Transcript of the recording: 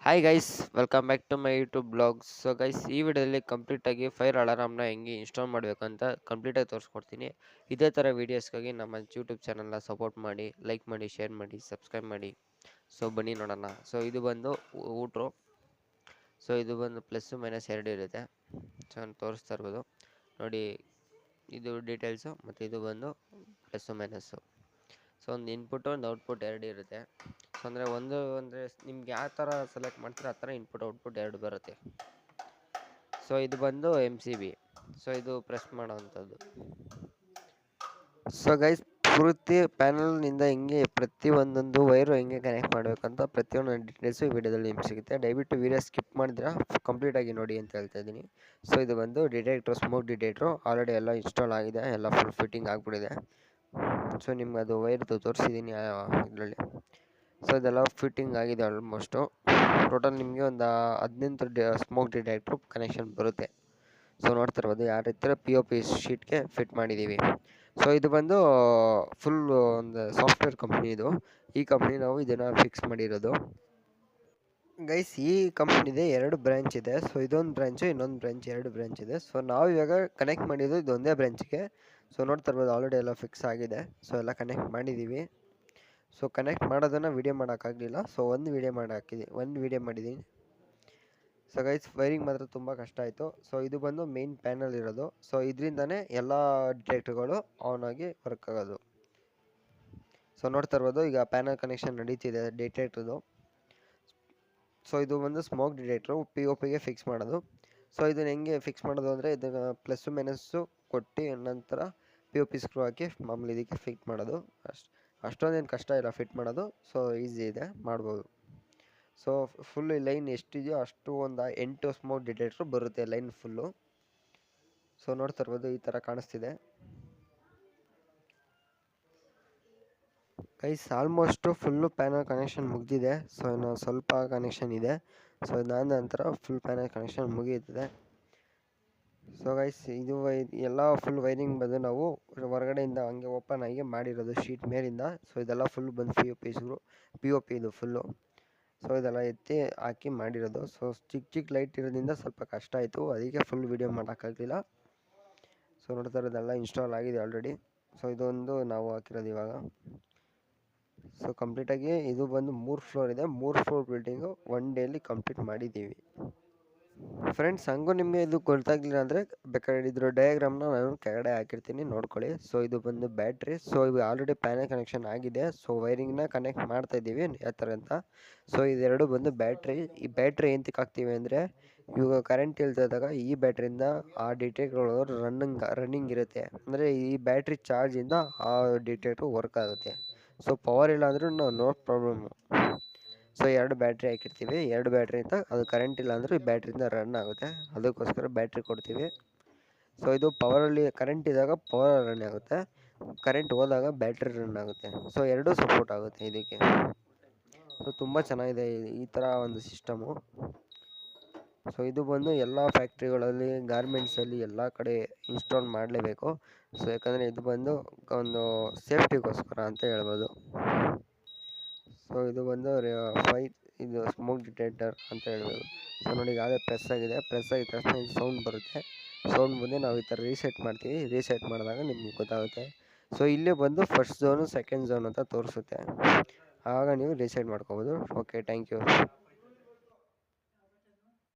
Hi guys, welcome back to my YouTube blogs. So guys, ಈ ವಿಡಿಯೋದಲ್ಲಿ ಕಂಪ್ಲೀಟಾಗಿ fire ಅಲಾರಾಮ್ನ ಹೆಂಗೆ ಇನ್ಸ್ಟಾಲ್ ಮಾಡಬೇಕು ಅಂತ ಕಂಪ್ಲೀಟಾಗಿ ತೋರಿಸ್ಕೊಡ್ತೀನಿ. ಇದೇ ಥರ ವೀಡಿಯೋಸ್ಗಾಗಿ ನಮ್ಮ ಯೂಟ್ಯೂಬ್ ಚಾನಲ್ನ ಸಪೋರ್ಟ್ ಮಾಡಿ, ಲೈಕ್ ಮಾಡಿ, ಶೇರ್ ಮಾಡಿ, ಸಬ್ಸ್ಕ್ರೈಬ್ ಮಾಡಿ. ಸೊ ಬನ್ನಿ ನೋಡೋಣ. ಸೊ ಇದು ಬಂದು ಊಟ್ರು. ಸೊ ಇದು ಬಂದು ಪ್ಲಸ್ಸು ಮೈನಸ್ ಎರಡು ಇರುತ್ತೆ. ಸೊ ನಾನು ತೋರಿಸ್ತಾ ಇರ್ಬೋದು ನೋಡಿ, ಇದು ಡೀಟೇಲ್ಸು ಮತ್ತು ಇದು ಬಂದು ಪ್ಲಸ್ಸು ಮೈನಸ್ಸು. ಸೊ ಒಂದು ಇನ್ಪುಟ್ಟು ಒಂದು ಔಟ್ಪುಟ್ ಎರಡು ಇರುತ್ತೆ. ಸೊ ಅಂದರೆ ಒಂದು ಅಂದರೆ ನಿಮ್ಗೆ ಯಾವ ಥರ ಸೆಲೆಕ್ಟ್ ಮಾಡ್ತೀರೋ ಆ ಥರ ಇನ್ಪುಟ್ ಔಟ್ಪುಟ್ ಎರಡು ಬರುತ್ತೆ. ಸೊ ಇದು ಬಂದು MCB. ಸೊ ಇದು ಪ್ರೆಸ್ ಮಾಡೋವಂಥದ್ದು. ಸೊ ಗೈಸ್, ಪೂರ್ತಿ ಪ್ಯಾನಲ್ನಿಂದ ಹೆಂಗೆ ಪ್ರತಿ ಒಂದೊಂದು ವೈರು ಹೆಂಗೆ ಕನೆಕ್ಟ್ ಮಾಡಬೇಕಂತ ಪ್ರತಿಯೊಂದು ಡೀಟೇಲ್ಸು ಈ ವಿಡಿಯೋದಲ್ಲಿ ನಿಮ್ಗೆ ಸಿಗುತ್ತೆ. ದಯವಿಟ್ಟು ವಿಡಿಯೋ ಸ್ಕಿಪ್ ಮಾಡಿದ್ರೆ ಕಂಪ್ಲೀಟಾಗಿ ನೋಡಿ ಅಂತ ಹೇಳ್ತಾ ಇದ್ದೀನಿ. ಸೊ ಇದು ಬಂದು ಡಿಟೆಕ್ಟ್ರು, ಸ್ಮೋಕ್ ಡಿಟೆಕ್ಟ್ರು ಆಲ್ರೆಡಿ ಎಲ್ಲ ಇನ್ಸ್ಟಾಲ್ ಆಗಿದೆ, ಎಲ್ಲ ಫುಲ್ ಫಿಟ್ಟಿಂಗ್ ಆಗಿಬಿಟ್ಟಿದೆ. ಸೊ ನಿಮ್ಗೆ ಅದು ವೈರ್ದು ತೋರಿಸಿದ್ದೀನಿ ಇದರಲ್ಲಿ. ಸೊ ಇದೆಲ್ಲ ಫಿಟ್ಟಿಂಗ್ ಆಗಿದೆ ಆಲ್ಮೋಸ್ಟು. ಟೋಟಲ್ ನಿಮಗೆ ಒಂದು 18 ಸ್ಮೋಕ್ ಡಿಟೆಕ್ಟ್ರು ಕನೆಕ್ಷನ್ ಬರುತ್ತೆ. ಸೊ ನೋಡ್ತಿರ್ಬೋದು ಯಾವ ರೀತಿ POP ಶೀಟ್ಗೆ ಫಿಟ್ ಮಾಡಿದ್ದೀವಿ. ಸೊ ಇದು ಬಂದು ಫುಲ್ ಒಂದು ಸಾಫ್ಟ್ವೇರ್ ಕಂಪ್ನಿ ಇದು. ಈ ಕಂಪ್ನಿ ನಾವು ಇದನ್ನು ಫಿಕ್ಸ್ ಮಾಡಿರೋದು. ಗೈಸ್, ಈ ಕಂಪ್ನಿದೆ 2 ಬ್ರ್ಯಾಂಚ್ ಇದೆ. ಸೊ ಇದೊಂದು ಬ್ರ್ಯಾಂಚು, ಇನ್ನೊಂದು ಬ್ರ್ಯಾಂಚ್, 2 ಬ್ರ್ಯಾಂಚ್ ಇದೆ. ಸೊ ನಾವು ಇವಾಗ ಕನೆಕ್ಟ್ ಮಾಡಿದ್ದು ಇದೊಂದೇ ಬ್ರ್ಯಾಂಚ್ಗೆ. ಸೊ ನೋಡ್ತಿರ್ಬೋದು ಆಲ್ರೆಡಿ ಎಲ್ಲ ಫಿಕ್ಸ್ ಆಗಿದೆ. ಸೊ ಎಲ್ಲ ಕನೆಕ್ಟ್ ಮಾಡಿದ್ದೀವಿ. ಸೊ ಕನೆಕ್ಟ್ ಮಾಡೋದನ್ನು ವೀಡಿಯೋ ಮಾಡೋಕ್ಕಾಗಲಿಲ್ಲ. ಸೊ ಒಂದು ವೀಡಿಯೋ ಮಾಡಿದ್ದೀನಿ. ಸೊ ಗೈಸ್, ವೈರಿಂಗ್ ಮಾತ್ರ ತುಂಬ ಕಷ್ಟ ಆಯಿತು. ಸೊ ಇದು ಬಂದು ಮೇನ್ ಪ್ಯಾನಲ್ ಇರೋದು. ಸೊ ಇದರಿಂದನೇ ಎಲ್ಲ ಡಿಟೆಕ್ಟರ್ಗಳು ಆನ್ ಆಗಿ ವರ್ಕ್ ಆಗೋದು. ಸೊ ನೋಡ್ತಾ ಇರ್ಬೋದು ಈಗ ಪ್ಯಾನಲ್ ಕನೆಕ್ಷನ್ ನಡೀತಿದೆ ಡಿಟೆಕ್ಟ್ರದು. ಸೊ ಇದು ಒಂದು ಸ್ಮೋಕ್ ಡಿಟೆಕ್ಟ್ರು POPಗೆ ಫಿಕ್ಸ್ ಮಾಡೋದು. ಸೊ ಇದನ್ನು ಹೆಂಗೆ ಫಿಕ್ಸ್ ಮಾಡೋದು ಅಂದರೆ ಇದನ್ನು ಪ್ಲಸ್ಸು ಮೈನಸ್ಸು ಕೊಟ್ಟು ನಂತರ POP ಸ್ಕ್ರೂ ಹಾಕಿ ಮಾಮೂಲಿ ಇದಕ್ಕೆ ಫಿಟ್ ಮಾಡೋದು. ಅಷ್ಟೊಂದೇನು ಕಷ್ಟ ಇಲ್ಲ ಫಿಟ್ ಮಾಡೋದು. ಸೊ ಈಸಿ ಇದೆ, ಮಾಡ್ಬೋದು. ಸೊ ಫುಲ್ಲು ಲೈನ್ ಎಷ್ಟಿದೆಯೋ ಅಷ್ಟು ಒಂದು 8 ಸ್ಮೋಕ್ ಡಿಟೆಕ್ಟ್ರು ಬರುತ್ತೆ ಲೈನ್ ಫುಲ್ಲು. ಸೊ ನೋಡ್ತಾ ಇರ್ಬೋದು ಈ ಥರ ಕಾಣಿಸ್ತಿದೆ. Guys, almost full panel connection ಮುಗಿದಿದೆ. ಸೊ ಇನ್ನು ಸ್ವಲ್ಪ ಕನೆಕ್ಷನ್ ಇದೆ. ಸೊ ಇದಾದ ನಂತರ ಫುಲ್ ಪ್ಯಾನಲ್ ಕನೆಕ್ಷನ್ ಮುಗಿಯುತ್ತದೆ. ಸೊ ಗೈಸ್, ಇದು ಎಲ್ಲ ಫುಲ್ ವೈರಿಂಗ್ ಬಂದು ನಾವು ಹೊರಗಡೆಯಿಂದ ಹಂಗೆ ಓಪನ್ ಆಗಿ ಮಾಡಿರೋದು ಶೀಟ್ ಮೇಲಿಂದ. ಸೊ ಇದೆಲ್ಲ ಫುಲ್ ಬಂದು POP ಇದು ಫುಲ್ಲು. ಸೊ ಇದೆಲ್ಲ ಎತ್ತಿ ಹಾಕಿ ಮಾಡಿರೋದು. ಸೊ ಚಿಕ್ಕ ಲೈಟ್ ಇರೋದ್ರಿಂದ ಸ್ವಲ್ಪ ಕಷ್ಟ ಆಯಿತು, ಅದಕ್ಕೆ ಫುಲ್ ವೀಡಿಯೋ ಮಾಡೋಕ್ಕಾಗಲಿಲ್ಲ. ಸೊ ನೋಡ್ತಾ ಇರೋದೆಲ್ಲ ಇನ್ಸ್ಟಾಲ್ ಆಗಿದೆ ಆಲ್ರೆಡಿ. ಸೊ ಇದೊಂದು ನಾವು ಹಾಕಿರೋದು ಇವಾಗ. ಸೊ ಕಂಪ್ಲೀಟಾಗಿ ಇದು ಬಂದು 3 ಫ್ಲೋರ್ ಇದೆ. 3 ಫ್ಲೋರ್ ಬಿಲ್ಡಿಂಗು 1 ಡೇಲಿ ಕಂಪ್ಲೀಟ್ ಮಾಡಿದ್ದೀವಿ. ಫ್ರೆಂಡ್ಸ್, ಹಂಗೂ ನಿಮಗೆ ಇದು ಗೊತ್ತಾಗಲಿಲ್ಲ ಅಂದರೆ ಬೇಕಾದ್ರೆ ಇದ್ರ ಡಯಾಗ್ರಾಮ್ನ ನಾನು ಕೆಳಗಡೆ ಹಾಕಿರ್ತೀನಿ, ನೋಡ್ಕೊಳ್ಳಿ. ಸೊ ಇದು ಬಂದು ಬ್ಯಾಟ್ರಿ. ಸೊ ಇದು ಆಲ್ರೆಡಿ ಪ್ಯಾನಲ್ ಕನೆಕ್ಷನ್ ಆಗಿದೆ. ಸೊ ವೈರಿಂಗ್ನ ಕನೆಕ್ಟ್ ಮಾಡ್ತಾ ಇದ್ದೀವಿ ಯಾವ ಥರ ಅಂತ. ಸೊ ಇದೆರಡು ಬಂದು ಬ್ಯಾಟ್ರಿ. ಈ ಬ್ಯಾಟ್ರಿ ಎಂತಕ್ಕೆ ಹಾಕ್ತೀವಿ ಅಂದರೆ ಇವಾಗ ಕರೆಂಟ್ ಇಲ್ದಾಗ ಈ ಬ್ಯಾಟ್ರಿಯಿಂದ ಆ ಡಿಟೆಕ್ಟರ್ಗಳು ರನ್ನಿಂಗ್ ಇರುತ್ತೆ. ಅಂದರೆ ಈ ಬ್ಯಾಟ್ರಿ ಚಾರ್ಜಿಂದ ಆ ಡಿಟೆಕ್ಟರ್ ವರ್ಕ್ ಆಗುತ್ತೆ. ಸೊ ಪವರ್ ಇಲ್ಲ ಅಂದರೂ ನೋ ಪ್ರಾಬ್ಲಮ್ಮು. ಸೊ 2 ಬ್ಯಾಟ್ರಿ ಹಾಕಿರ್ತೀವಿ. 2 ಬ್ಯಾಟ್ರಿಯಿಂದ ಅದು ಕರೆಂಟ್ ಇಲ್ಲ ಅಂದರೂ ಈ ಬ್ಯಾಟ್ರಿಯಿಂದ ರನ್ ಆಗುತ್ತೆ. ಅದಕ್ಕೋಸ್ಕರ ಬ್ಯಾಟ್ರಿ ಕೊಡ್ತೀವಿ. ಸೊ ಇದು ಪವರಲ್ಲಿ ಕರೆಂಟ್ ಇದ್ದಾಗ ಪವರ್ ರನ್ ಆಗುತ್ತೆ, ಕರೆಂಟ್ ಹೋದಾಗ ಬ್ಯಾಟ್ರಿ ರನ್ ಆಗುತ್ತೆ. ಸೊ ಎರಡೂ ಸಪೋರ್ಟ್ ಆಗುತ್ತೆ ಇದಕ್ಕೆ. ಸೊ ತುಂಬ ಚೆನ್ನಾಗಿದೆ ಈ ಥರ ಒಂದು ಸಿಸ್ಟಮು. ಸೊ ಇದು ಬಂದು ಎಲ್ಲ ಫ್ಯಾಕ್ಟ್ರಿಗಳಲ್ಲಿ, ಗಾರ್ಮೆಂಟ್ಸಲ್ಲಿ ಎಲ್ಲ ಕಡೆ ಇನ್ಸ್ಟಾಲ್ ಮಾಡಲೇಬೇಕು. ಸೊ ಯಾಕಂದರೆ ಇದು ಬಂದು ಒಂದು ಸೇಫ್ಟಿಗೋಸ್ಕರ ಅಂತ ಹೇಳ್ಬೋದು. ಸೊ ಇದು ಬಂದು ಇದು ಸ್ಮೋಕ್ ಡಿಟೆಕ್ಟರ್ ಅಂತ ಹೇಳ್ಬೋದು. ಸೊ ನೋಡಿ ಈಗಾಗಲೇ ಪ್ರೆಸ್ ಆಗಿದ ತಕ್ಷಣ ಇದು ಸೌಂಡ್ ಬರುತ್ತೆ. ಸೌಂಡ್ ಬಂದು ನಾವು ಈ ಥರ ರೀಸೆಟ್ ಮಾಡ್ತೀವಿ. ರೀಸೆಟ್ ಮಾಡಿದಾಗ ನಿಮ್ಗೆ ಗೊತ್ತಾಗುತ್ತೆ. ಸೊ ಇಲ್ಲೇ ಬಂದು ಫಸ್ಟ್ ಝೋನು, ಸೆಕೆಂಡ್ ಝೋನ್ ಅಂತ ತೋರಿಸುತ್ತೆ. ಆಗ ನೀವು ರೀಸೆಟ್ ಮಾಡ್ಕೋಬೋದು. Okay, thank you.